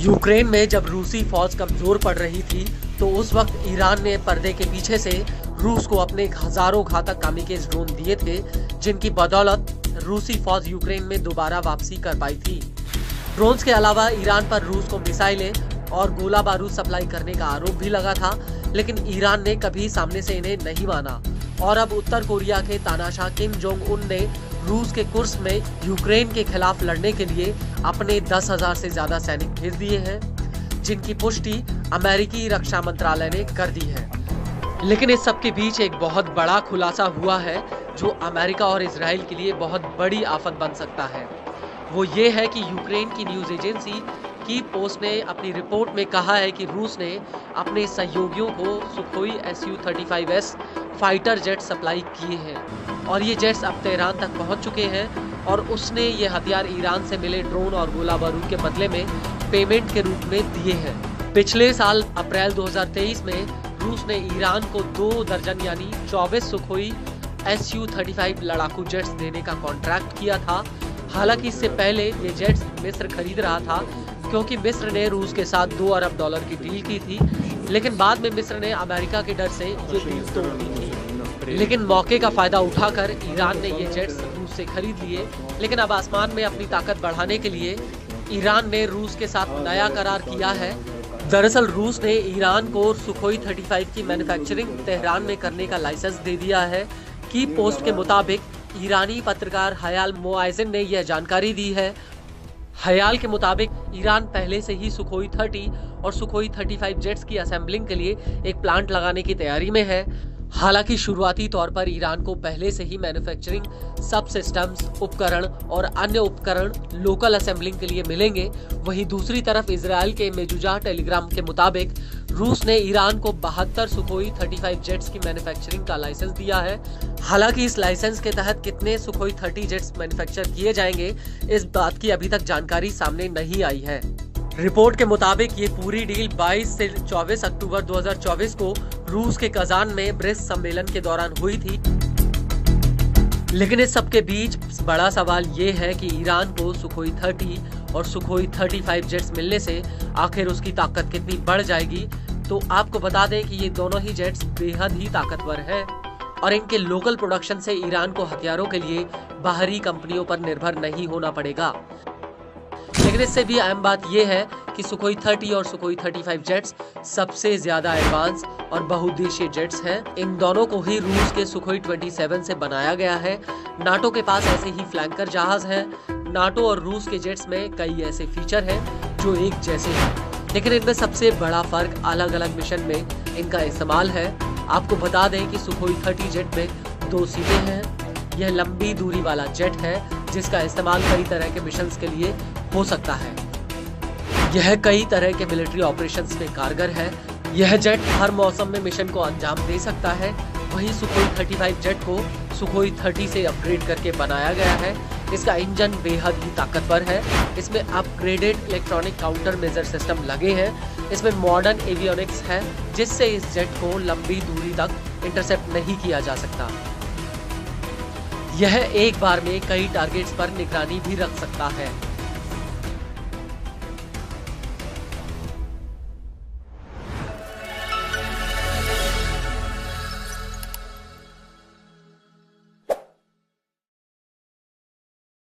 Ukraine में जब रूसी फौज कमजोर पड़ रही थी तो उस वक्त ईरान ने पर्दे के पीछे से रूस को अपने हजारों घातक कामिकेज ड्रोन दिए थे, जिनकी बदौलत रूसी फौज यूक्रेन में दोबारा वापसी कर पाई थी। ड्रोन्स के अलावा ईरान पर रूस को मिसाइलें और गोला बारूद सप्लाई करने का आरोप भी लगा था, लेकिन ईरान ने कभी सामने से इन्हें नहीं माना और अब उत्तर कोरिया के तानाशाह किम जोंग उन ने रूस के कुर्स्क में यूक्रेन के खिलाफ लड़ने के लिए अपने 10,000 से ज्यादा सैनिक भेज दिए हैं, जिनकी पुष्टि अमेरिकी रक्षा मंत्रालय ने कर दी है। लेकिन इस सब के बीच एक बहुत बड़ा खुलासा हुआ है जो अमेरिका और इजराइल के लिए बहुत बड़ी आफत बन सकता है। वो ये है कि यूक्रेन की न्यूज एजेंसी की पोस्ट ने अपनी रिपोर्ट में कहा है कि रूस ने अपने सहयोगियों को Sukhoi Su-35S fighter jet supply किए हैं और ये जेट्स अब तेहरान तक पहुंच चुके हैं और उसने ये हथियार ईरान से मिले ड्रोन और गोला बारूद के बदले में पेमेंट के रूप में दिए हैं। पिछले साल अप्रैल 2023 में रूस ने ईरान को 2 दर्जन यानी 24 सुखोई Su-35 लड़ाकू जेट्स देने का कॉन्ट्रैक्ट किया था। हालांकि इससे पहले ये जेट्स मिस्र खरीद रहा था क्योंकि मिस्र ने रूस के साथ $2 अरब की डील की थी, लेकिन बाद में मिस्र ने अमेरिका के डर से ये डील तोड़ दी थी। लेकिन मौके का फायदा उठाकर ईरान ने ये जेट्स रूस से खरीद लिए। लेकिन अब आसमान में अपनी ताकत बढ़ाने के लिए ईरान ने रूस के साथ नया करार किया है। दरअसल रूस ने ईरान को सुखोई 35 की मैन्युफैक्चरिंग तेहरान में करने का लाइसेंस दे दिया है। की पोस्ट के मुताबिक ईरानी पत्रकार हयाल मोआजिन ने यह जानकारी दी है। हयाल के मुताबिक ईरान पहले से ही सुखोई 30 और सुखोई 35 जेट्स की असेंबलिंग के लिए एक प्लांट लगाने की तैयारी में है। हालांकि शुरुआती तौर पर ईरान को पहले से ही मैन्युफैक्चरिंग सब सिस्टम्स, उपकरण और अन्य उपकरण लोकल असेंबलिंग के लिए मिलेंगे। वहीं दूसरी तरफ इजराइल के मेजुजा टेलीग्राम के मुताबिक रूस ने ईरान को 72 सुखोई 35 जेट्स की मैन्युफैक्चरिंग का लाइसेंस दिया है। हालांकि इस लाइसेंस के तहत कितने सुखोई 30 जेट्स मैन्युफैक्चर किए जाएंगे, इस बात की अभी तक जानकारी सामने नहीं आई है। रिपोर्ट के मुताबिक ये पूरी डील 22 से 24 अक्टूबर 2024 को रूस के कजान में ब्रिक्स सम्मेलन के दौरान हुई थी। लेकिन इस सब के बीच बड़ा सवाल ये है कि ईरान को सुखोई 30 और सुखोई 35 जेट्स मिलने से आखिर उसकी ताकत कितनी बढ़ जाएगी। तो आपको बता दें कि ये दोनों ही जेट्स बेहद ही ताकतवर हैं और इनके लोकल प्रोडक्शन से ईरान को हथियारों के लिए बाहरी कंपनियों पर निर्भर नहीं होना पड़ेगा। लेकिन इससे भी अहम बात यह है कि सुखोई 30 और सुखोई 35 जेट्स सबसे ज्यादा एडवांस और बहुउद्देशीय जेट्स हैं। इन दोनों को ही रूस के सुखोई 27 से बनाया गया है। नाटो के पास ऐसे ही फ्लैंकर जहाज हैं। नाटो और रूस के जेट्स में कई ऐसे फीचर हैं जो एक जैसे हैं, लेकिन इनमें सबसे बड़ा फर्क अलग अलग मिशन में इनका इस्तेमाल है। आपको बता दें कि सुखोई 30 जेट में 2 सीटें हैं। यह लंबी दूरी वाला जेट है जिसका इस्तेमाल कई तरह के मिशंस के लिए हो सकता है। यह कई तरह के मिलिट्री ऑपरेशंस में कारगर है। यह जेट हर मौसम में मिशन को अंजाम दे सकता है। वहीं सुखोई 35 जेट को सुखोई 30 से अपग्रेड करके बनाया गया है। इसका इंजन बेहद ही ताकतवर है। इसमें upgraded electronic counter measure system लगे हैं। इसमें मॉडर्न एवियोनिक्स है जिससे इस जेट को लंबी दूरी तक इंटरसेप्ट नहीं किया जा सकता। यह एक बार में कई टारगेट्स पर निगरानी भी रख सकता है।